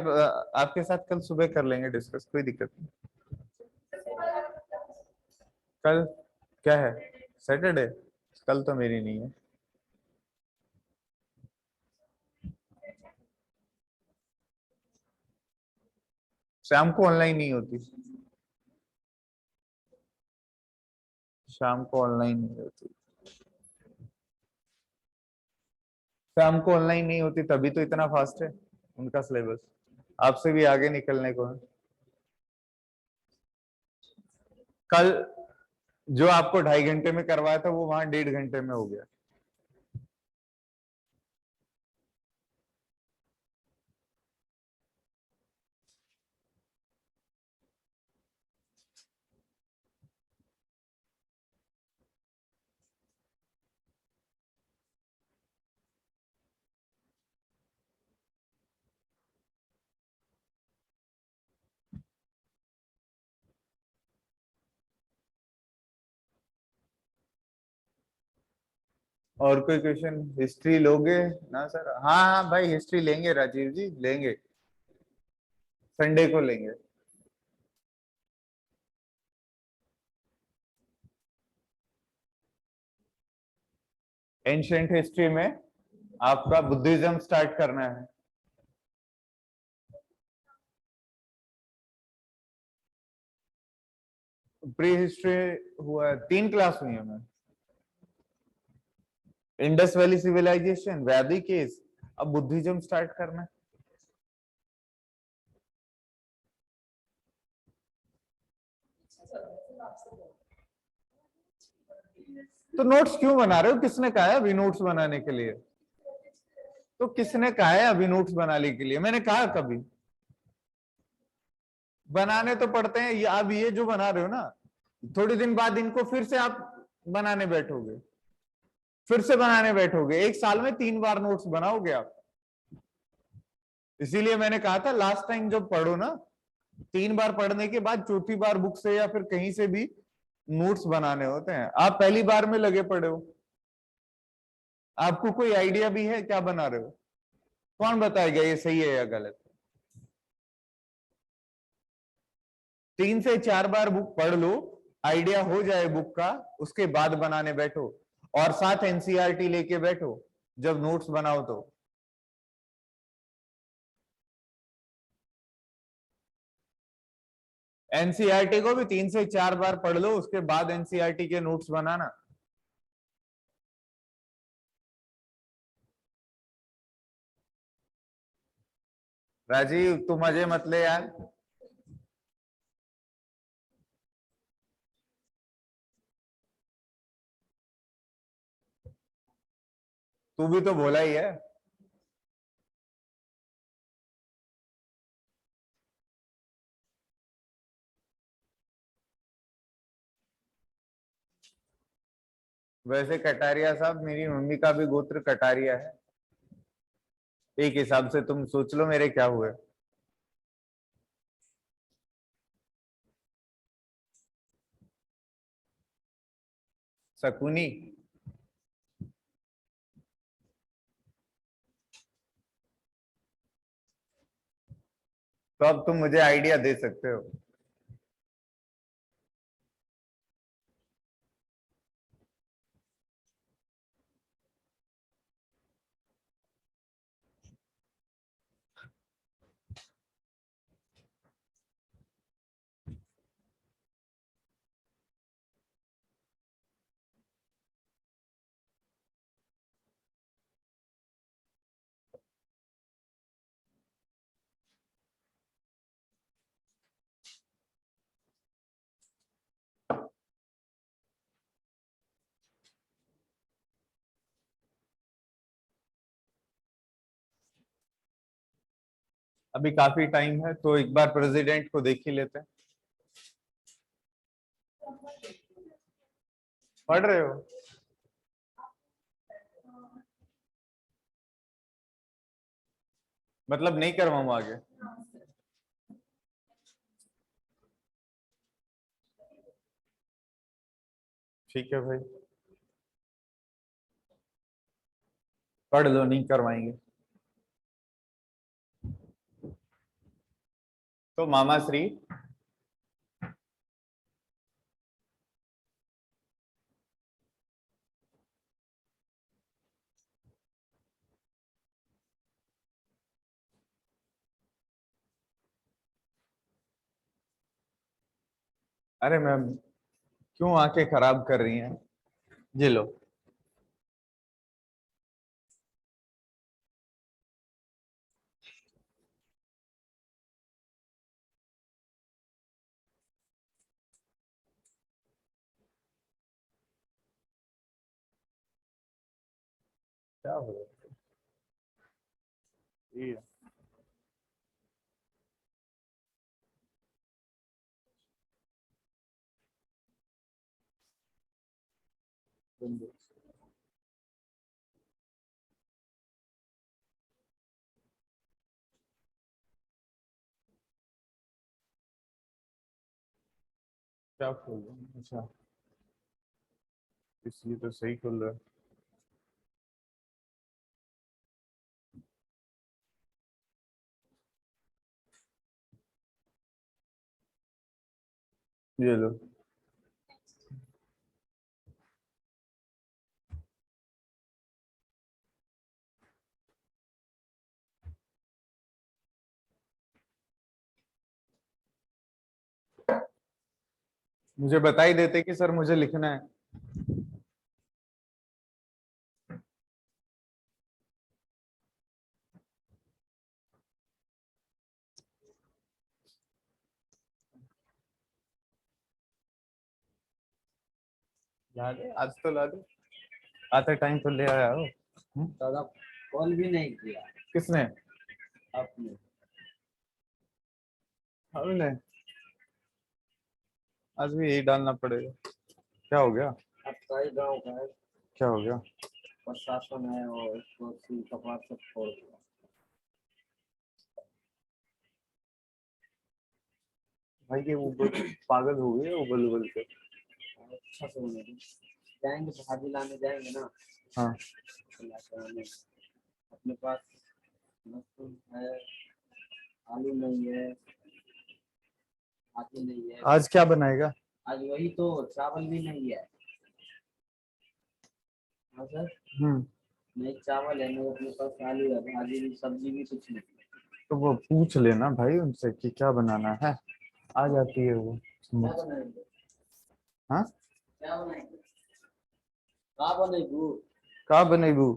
आपके साथ कल सुबह कर लेंगे डिस्कस, कोई दिक्कत नहीं। कल क्या है, सैटरडे? कल तो मेरी नहीं है। शाम को ऑनलाइन नहीं होती, शाम को ऑनलाइन नहीं होती, शाम को ऑनलाइन नहीं होती, तभी तो इतना फास्ट है उनका सिलेबस, आपसे भी आगे निकलने को है। कल जो आपको 2.5 घंटे में करवाया था वो वहां 1.5 घंटे में हो गया। और कोई क्वेश्चन? हिस्ट्री लोगे ना सर? हाँ हाँ भाई, हिस्ट्री लेंगे राजीव जी, लेंगे, संडे को लेंगे। एंशिएंट हिस्ट्री में आपका बुद्धिज्म स्टार्ट करना है। प्री हिस्ट्री हुआ है, 3 क्लास हुई है मैम। इंडस वैली सिविलाइजेशन, वैदिक एज, अब बुद्धिज्म स्टार्ट करना है। तो नोट्स क्यों बना रहे हो, किसने कहा है अभी नोट्स बनाने के लिए? तो किसने कहा है अभी नोट्स बनाने के लिए? मैंने कहा कभी? बनाने तो पड़ते हैं। अब ये जो बना रहे हो ना, थोड़ी दिन बाद इनको फिर से आप बनाने बैठोगे, फिर से बनाने बैठोगे। एक साल में 3 बार नोट्स बनाओगे आप। इसीलिए मैंने कहा था लास्ट टाइम जब पढ़ो ना, 3 बार पढ़ने के बाद चौथी बार बुक से या फिर कहीं से भी नोट्स बनाने होते हैं। आप पहली बार में लगे पड़े हो। आपको कोई आइडिया भी है क्या बना रहे हो? कौन बताएगा ये सही है या गलत? 3 से 4 बार बुक पढ़ लो, आइडिया हो जाए बुक का, उसके बाद बनाने बैठो। और साथ एनसीईआरटी लेके बैठो जब नोट्स बनाओ तो। एनसीईआरटी को भी 3 से 4 बार पढ़ लो, उसके बाद एनसीईआरटी के नोट्स बनाना। राजीव तू मजे मत ले यार। तू भी तो बोला ही है। वैसे कटारिया साहब, मेरी मम्मी का भी गोत्र कटारिया है। एक हिसाब से तुम सोच लो मेरे क्या हुए। शकुनी। तो अब तुम मुझे आइडिया दे सकते हो। अभी काफी टाइम है तो एक बार प्रेसिडेंट को देख ही लेते हैं। पढ़ रहे हो? मतलब नहीं करवाऊं आगे? ठीक है भाई, पढ़ लो, नहीं करवाएंगे। तो मामा श्री। अरे मैम, क्यों आंखें खराब कर रही हैं? ये लो। क्या हो रहा है? ये बंदे। क्या खोल रहे हैं? अच्छा, इसलिए तो सही खोल रहा है। ये लो। मुझे बता ही देते कि सर मुझे लिखना है। ला दे, आज तो ला दे। आते टाइम तो ले आया हो। दादा
कॉल भी नहीं किया
किसने?
आपने।
हमने। आज भी यही डालना पड़ेगा। क्या हो गया?
आपका ही गाँव का है,
क्या हो गया?
प्रशासन है और इसको सील कपाट सब छोड़ दिया।
भाई ये पागल हो गए उबल उबल के।
अच्छा से होने दो। जाएंगे भाजी लाने जाएंगे ना,
हाँ
तो लाकर आने। अपने पास लहसुन है, आलू नहीं है, भाजी नहीं है।
आज क्या बनाएगा?
आज वही तो, चावल भी नहीं है। हाँ सर, नहीं चावल है, नहीं अपने पास आलू है, भाजी भी सब्जी भी कुछ नहीं।
तो वो पूछ लेना भाई उनसे कि क्या बनाना है। आ जाती है वो
क्या
समझ।
बनाएंगे?
हाँ
क्या बनाएंगे? का बनेगू?
का बनेगू?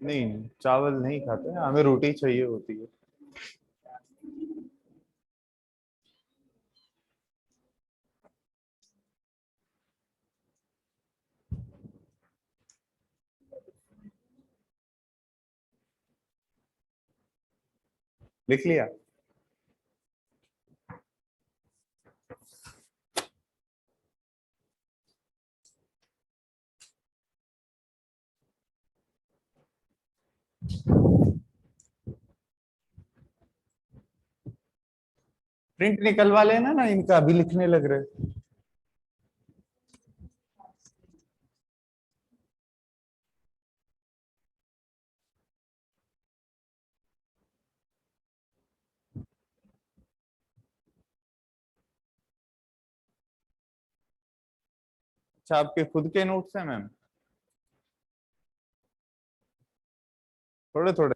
नहीं चावल नहीं खाते, हमें रोटी चाहिए होती है। लिख लिया? प्रिंट निकलवा लेना ना इनका, अभी लिखने लग रहे। अच्छा आपके खुद के नोट्स हैं मैम? थोड़े थोड़े।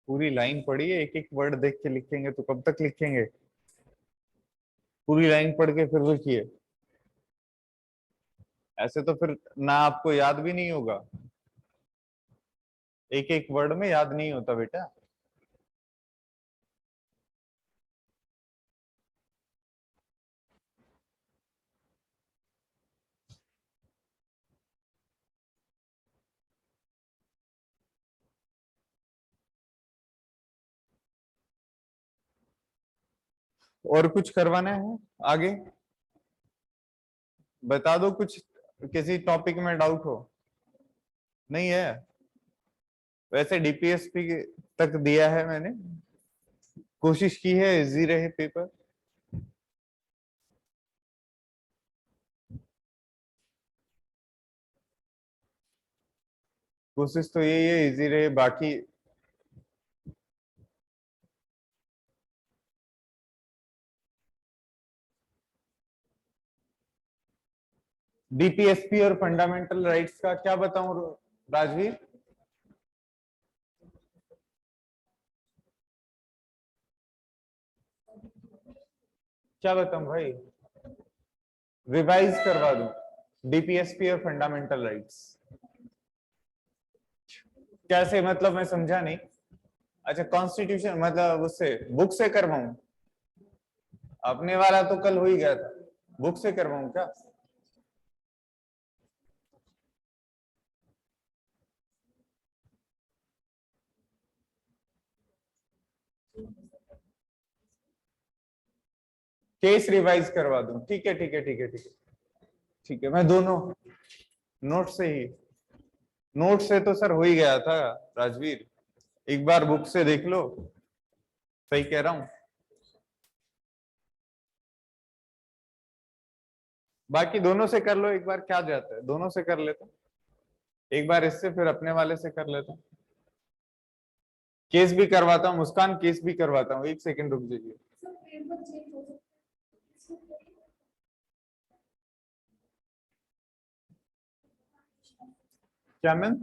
पूरी लाइन पढ़ी है, एक एक वर्ड देख के लिखेंगे तो कब तक लिखेंगे? पूरी लाइन पढ़ के फिर लिखिए। ऐसे तो फिर ना आपको याद भी नहीं होगा, एक एक वर्ड में याद नहीं होता बेटा। और कुछ करवाना है आगे? बता दो कुछ, किसी टॉपिक में डाउट हो? नहीं है? वैसे डीपीएसपी तक दिया है मैंने, कोशिश की है इजी रहे पेपर। कोशिश तो यही है इजी रहे, बाकी डीपीएसपी और फंडामेंटल राइट्स का क्या बताऊं राजवीर? क्या बताऊं भाई, रिवाइज करवा दूं डीपीएसपी और फंडामेंटल राइट्स। कैसे मतलब, मैं समझा नहीं। अच्छा, कॉन्स्टिट्यूशन मतलब उससे बुक से करवाऊं? अपने वाला तो कल हो ही गया था, बुक से करवाऊं क्या? केस रिवाइज करवा दूं? ठीक है ठीक है ठीक है ठीक है ठीक है, मैं दोनों नोट से ही, नोट से तो सर हो ही गया था राजवीर, एक बार बुक से देख लो। सही कह रहा हूं? बाकी दोनों से कर लो एक बार, क्या जाता है, दोनों से कर लेता हूं एक बार, इससे फिर अपने वाले से कर लेता हूं। केस भी करवाता हूँ मुस्कान, केस भी करवाता हूँ, एक सेकंड रुक जाइए। क्या मैम?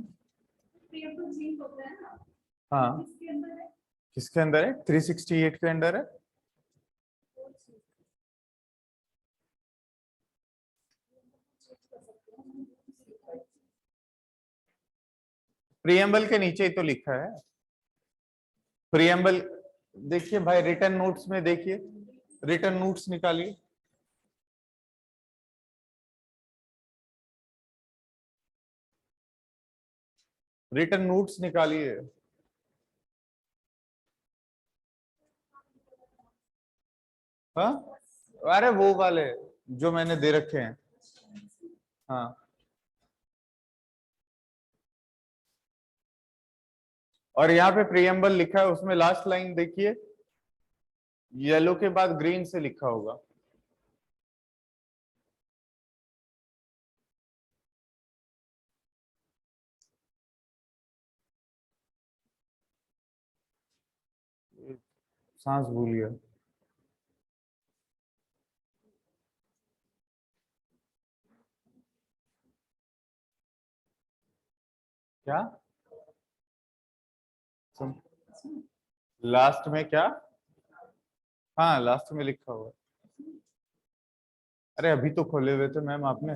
हाँ, किसके अंदर है? 368 के अंदर है। प्रियम्बल के नीचे ही तो लिखा है प्रियम्बल। देखिए भाई, रिटर्न नोट्स में देखिए, रिटर्न नोट्स निकालिए। रिटर्न नोट्स निकालिए। हाँ, अरे वो वाले जो मैंने दे रखे हैं। हाँ, और यहाँ पे प्रियम्बल लिखा है, उसमें लास्ट लाइन देखिए, येलो के बाद ग्रीन से लिखा होगा। सांस भूल गया। क्या? लास्ट में क्या? हाँ, लास्ट में लिखा हुआ। अरे अभी तो खोले हुए थे मैम आपने,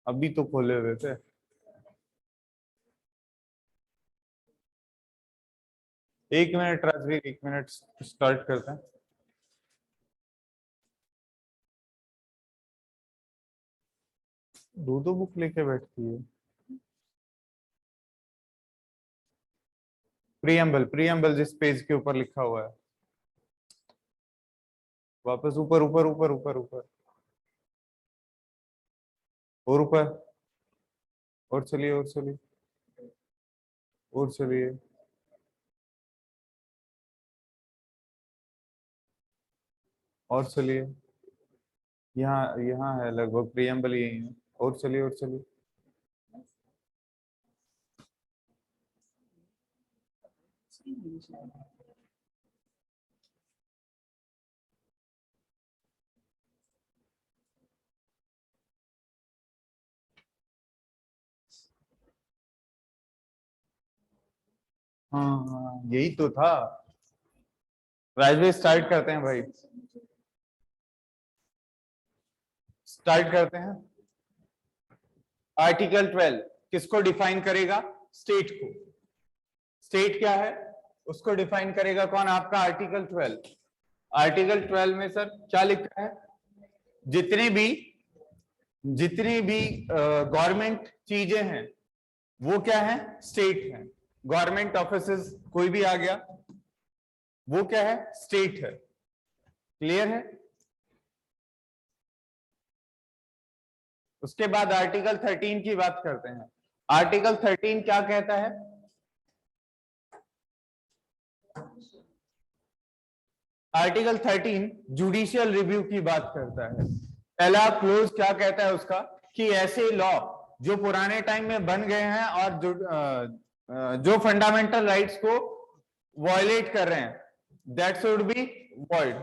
अभी तो खोले हुए थे। एक मिनट राजवीर, एक मिनट, स्टार्ट करते हैं। दो दो बुक लेके बैठती है। प्रियम्बल, प्रियम्बल जिस पेज के ऊपर लिखा हुआ है, वापस ऊपर ऊपर ऊपर ऊपर ऊपर, और ऊपर, और चलिए और चलिए और चलिए। और चलिए, यहाँ यहाँ है लगभग, प्रियम्बल यही है। और चलिए और चलिए। हाँ हाँ, यही तो था। राजवीर स्टार्ट करते हैं भाई, स्टार्ट करते हैं। आर्टिकल 12 किसको डिफाइन करेगा? स्टेट को। स्टेट क्या है उसको डिफाइन करेगा कौन? आपका आर्टिकल 12। आर्टिकल 12 में सर क्या लिखा है? जितनी भी गवर्नमेंट चीजें हैं वो क्या है? स्टेट है। गवर्नमेंट ऑफिसेस कोई भी आ गया, वो क्या है? स्टेट है। क्लियर है? उसके बाद आर्टिकल 13 की बात करते हैं। आर्टिकल 13 क्या कहता है? आर्टिकल 13 जुडिशियल रिव्यू की बात करता है। पहला क्लोज क्या कहता है उसका? कि ऐसे लॉ जो पुराने टाइम में बन गए हैं और जो फंडामेंटल राइट्स को वायलेट कर रहे हैं, दैट शुड बी वॉइड।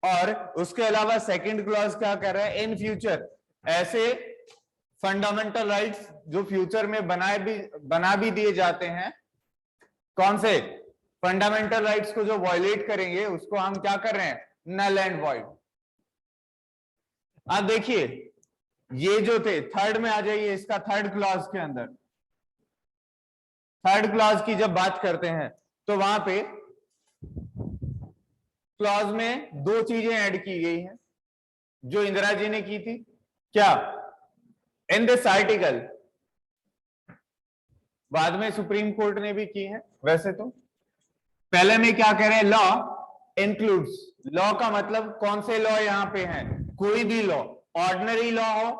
और उसके अलावा सेकंड क्लॉज क्या कर रहा है? इन फ्यूचर ऐसे फंडामेंटल राइट्स जो फ्यूचर में बना भी दिए जाते हैं, कौन से? फंडामेंटल राइट्स को जो वायलेट करेंगे उसको हम क्या कर रहे हैं, नल एंड वॉइड। अब देखिए ये जो थे, थर्ड में आ जाइए, इसका थर्ड क्लॉज के अंदर, थर्ड क्लॉज की जब बात करते हैं तो वहां पे क्लॉज में दो चीजें ऐड की गई हैं जो इंदिरा जी ने की थी। क्या? इन दिस आर्टिकल, बाद में सुप्रीम कोर्ट ने भी की है वैसे तो। पहले में क्या कह रहे हैं, लॉ इंक्लूड्स, लॉ का मतलब कौन से लॉ यहां पे हैं, कोई भी लॉ, ऑर्डिनरी लॉ हो,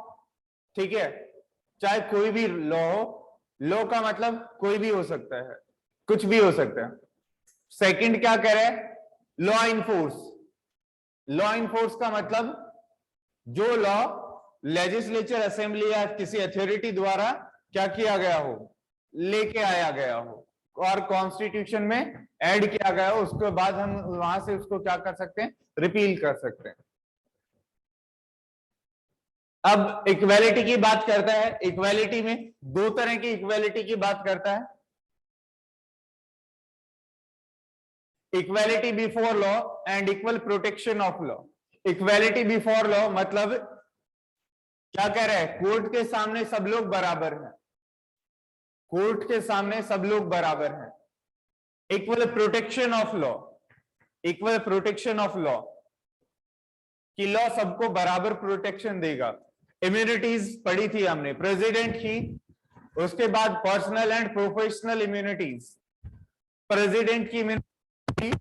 ठीक है, चाहे कोई भी लॉ हो, लॉ का मतलब कोई भी हो सकता है, कुछ भी हो सकता है। सेकंड क्या कह रहे हैं, लॉ इनफोर्स, लॉ इनफोर्स का मतलब जो लॉ लेजिस्लेचर असेंबली या किसी अथॉरिटी द्वारा क्या किया गया हो, लेके आया गया हो और कॉन्स्टिट्यूशन में ऐड किया गया हो, उसके बाद हम वहां से उसको क्या कर सकते हैं, रिपील कर सकते हैं। अब इक्वालिटी की बात करता है, इक्वालिटी में दो तरह की इक्वालिटी की बात करता है, equality before law and equal protection of law. Equality before law मतलब क्या कह रहा है, कोर्ट के सामने सब लोग बराबर हैं, कोर्ट के सामने सब लोग बराबर हैं। Equal protection of law, equal protection of law कि लॉ सबको बराबर प्रोटेक्शन देगा। इम्यूनिटीज पढ़ी थी हमने, प्रेसिडेंट की, उसके बाद personal and professional immunities. President की इम्यूनिटी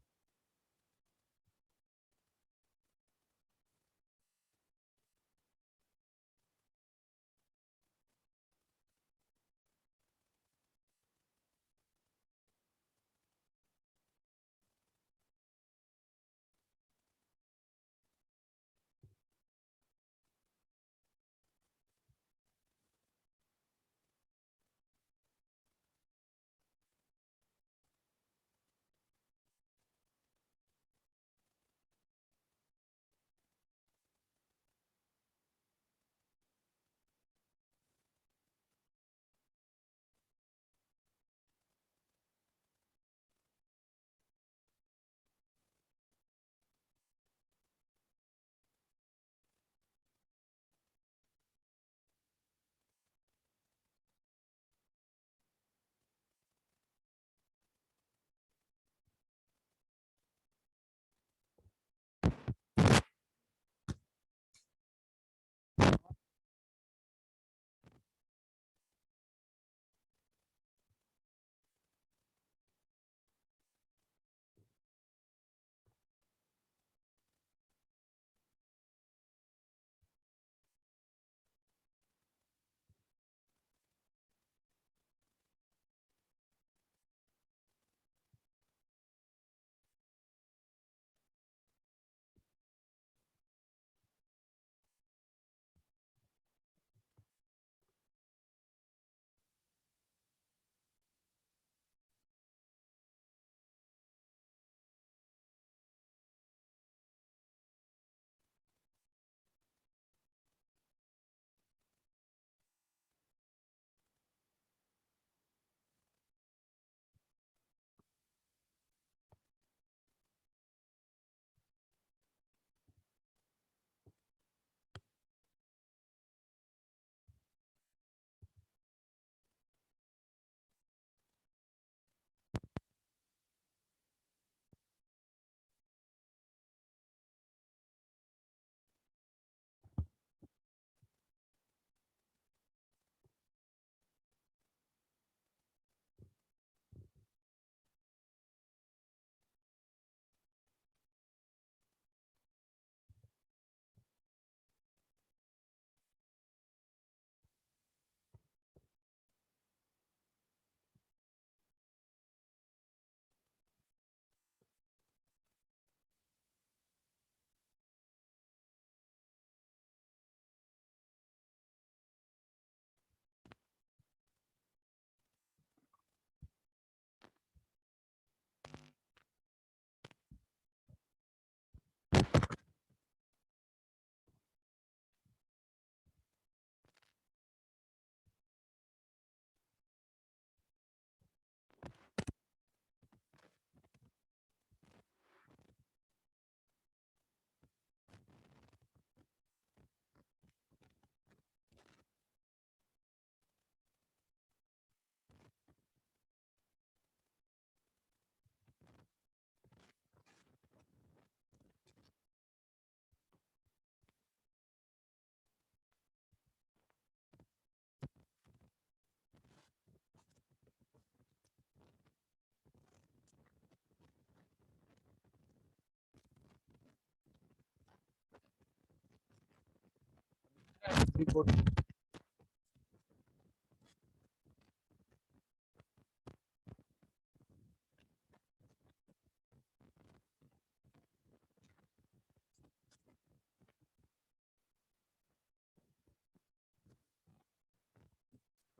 रिपोर्ट।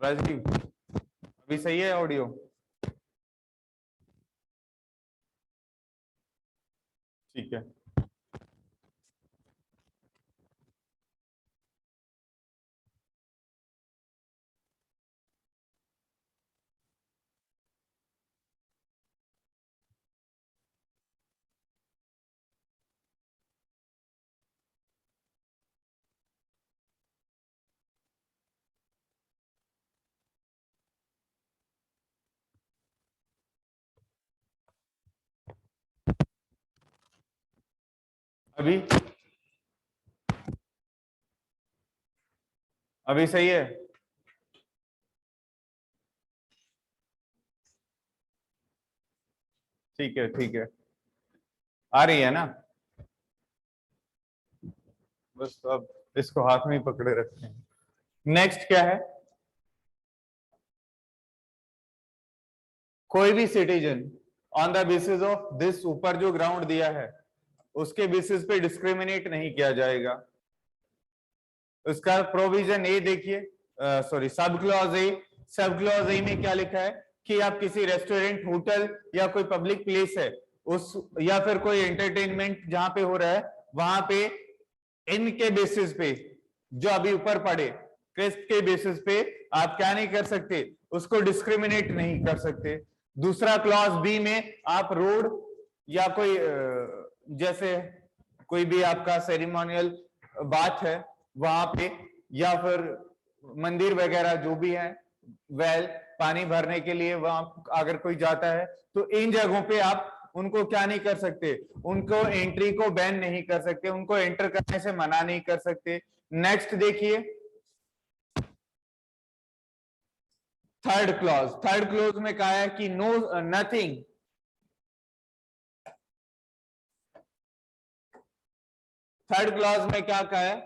राजीव, अभी सही है ऑडियो? ठीक है। अभी अभी सही है? ठीक है, ठीक है, आ रही है ना? बस अब इसको हाथ में ही पकड़े रखते हैं। नेक्स्ट क्या है? कोई भी citizen on the basis of this, ऊपर जो ग्राउंड दिया है उसके बेसिस पे डिस्क्रिमिनेट नहीं किया जाएगा। उसका प्रोविजन ए देखिए, sorry, sub clause A. Sub clause A में क्या लिखा है कि आप किसी रेस्टोरेंट, होटल या कोई पब्लिक प्लेस है उस, या फिर कोई एंटरटेनमेंट जहां पे हो रहा है, वहां पे इनके बेसिस पे, जो अभी ऊपर पड़े किस के बेसिस पे आप क्या नहीं कर सकते, उसको डिस्क्रिमिनेट नहीं कर सकते। दूसरा क्लॉज बी में आप रोड या कोई जैसे कोई भी आपका सेरिमोनियल बात है वहां पे, या फिर मंदिर वगैरह जो भी है, वेल पानी भरने के लिए वहां अगर कोई जाता है तो इन जगहों पे आप उनको क्या नहीं कर सकते, उनको एंट्री को बैन नहीं कर सकते, उनको एंटर करने से मना नहीं कर सकते। नेक्स्ट देखिए, थर्ड क्लॉज में कहा है कि नो नथिंग, थर्ड क्लॉज में क्या कहा है,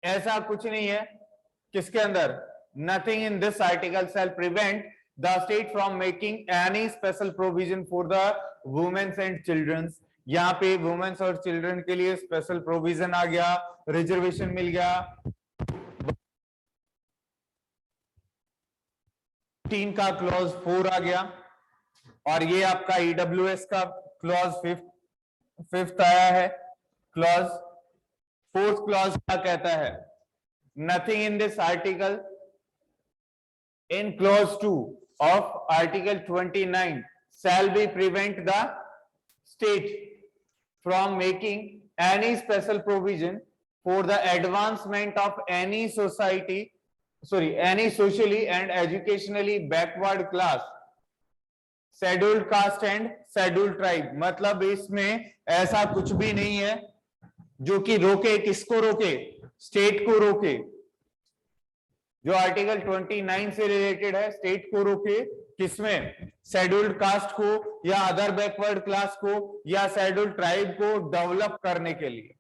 ऐसा कुछ नहीं है किसके अंदर, nothing in this article shall prevent the state from making any special provision for the womens and childrens. यहाँ पे वुमेन्स और चिल्ड्रन के लिए स्पेशल प्रोविजन आ गया, रिजर्वेशन मिल गया। 3 का क्लॉज 4 आ गया, और ये आपका ईडब्ल्यूएस का क्लॉज फिफ्थ आया है। क्लॉज फोर्थ क्लॉज क्या कहता है, nothing in this article in clause 2 of article 29 shall be prevent the state from making any special provision for the advancement of any society, sorry, any socially and educationally backward class, scheduled caste and scheduled tribe. मतलब इसमें ऐसा कुछ भी नहीं है जो कि रोके, किसको रोके, स्टेट को रोके। जो आर्टिकल 29 से रिलेटेड है, स्टेट को रोके किसमें, शेड्यूल्ड कास्ट को या अदर बैकवर्ड क्लास को या शेड्यूल्ड ट्राइब को डेवलप करने के लिए।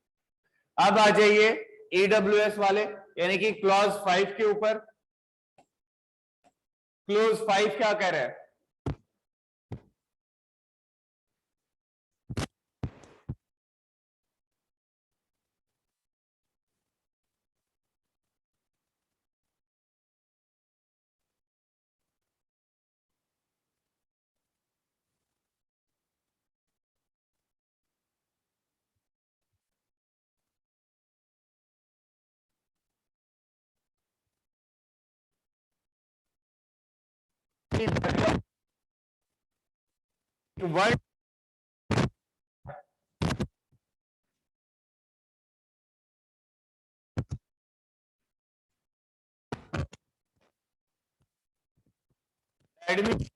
अब आ जाइए ईडब्ल्यूएस वाले, यानी कि क्लॉज 5 के ऊपर। क्लॉज 5 क्या कह रहा है, वर्ड एडमिशन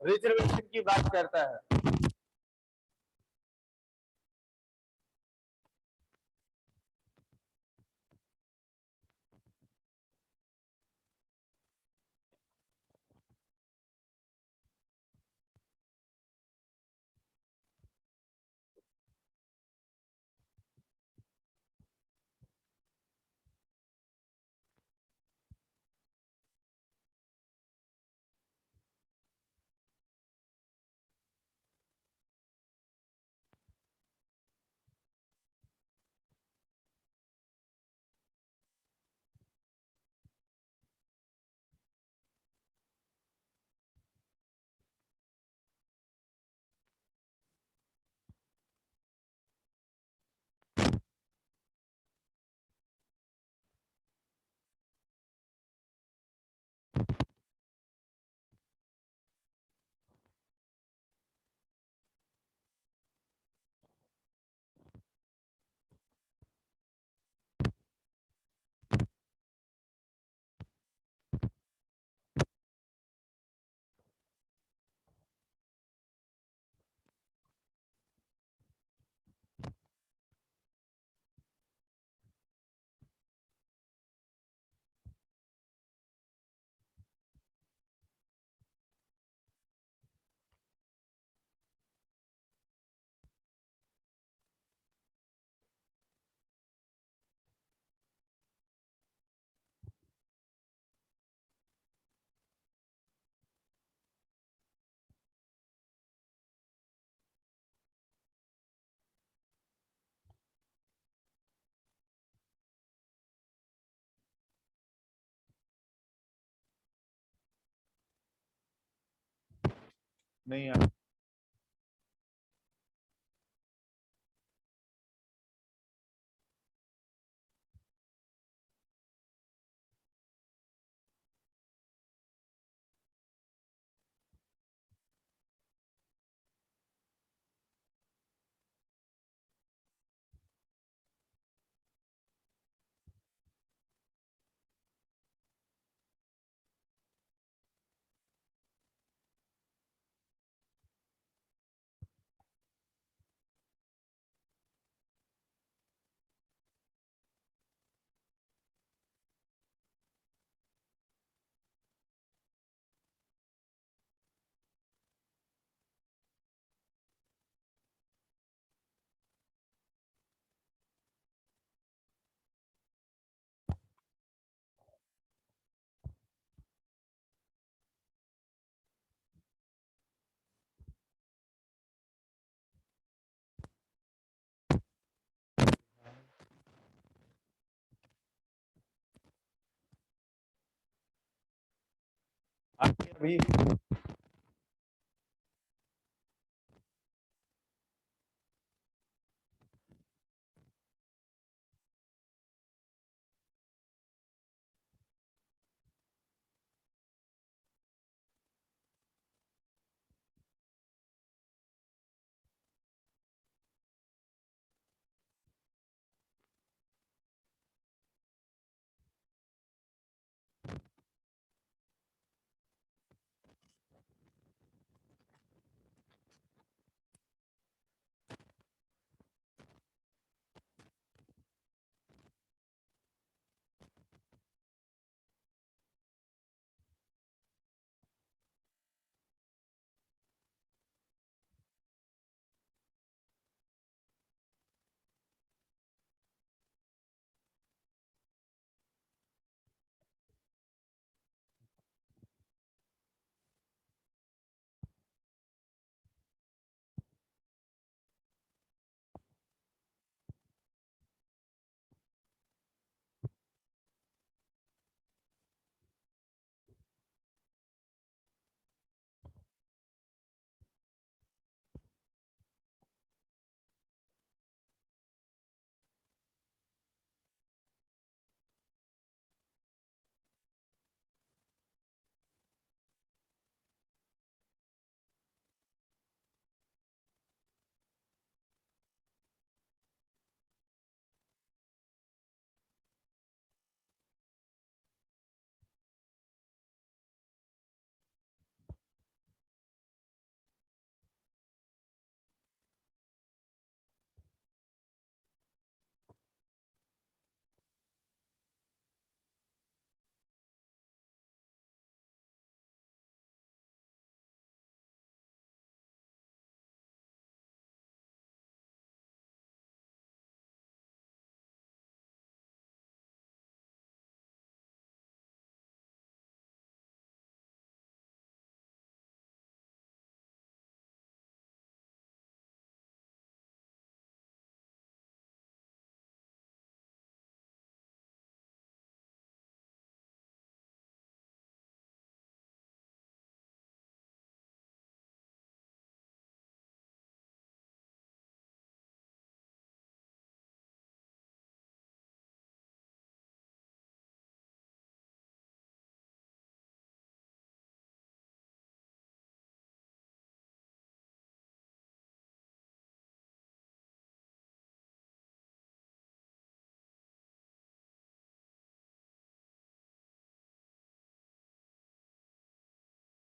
रिजर्वेशन की बात करता है। नहीं आ अभी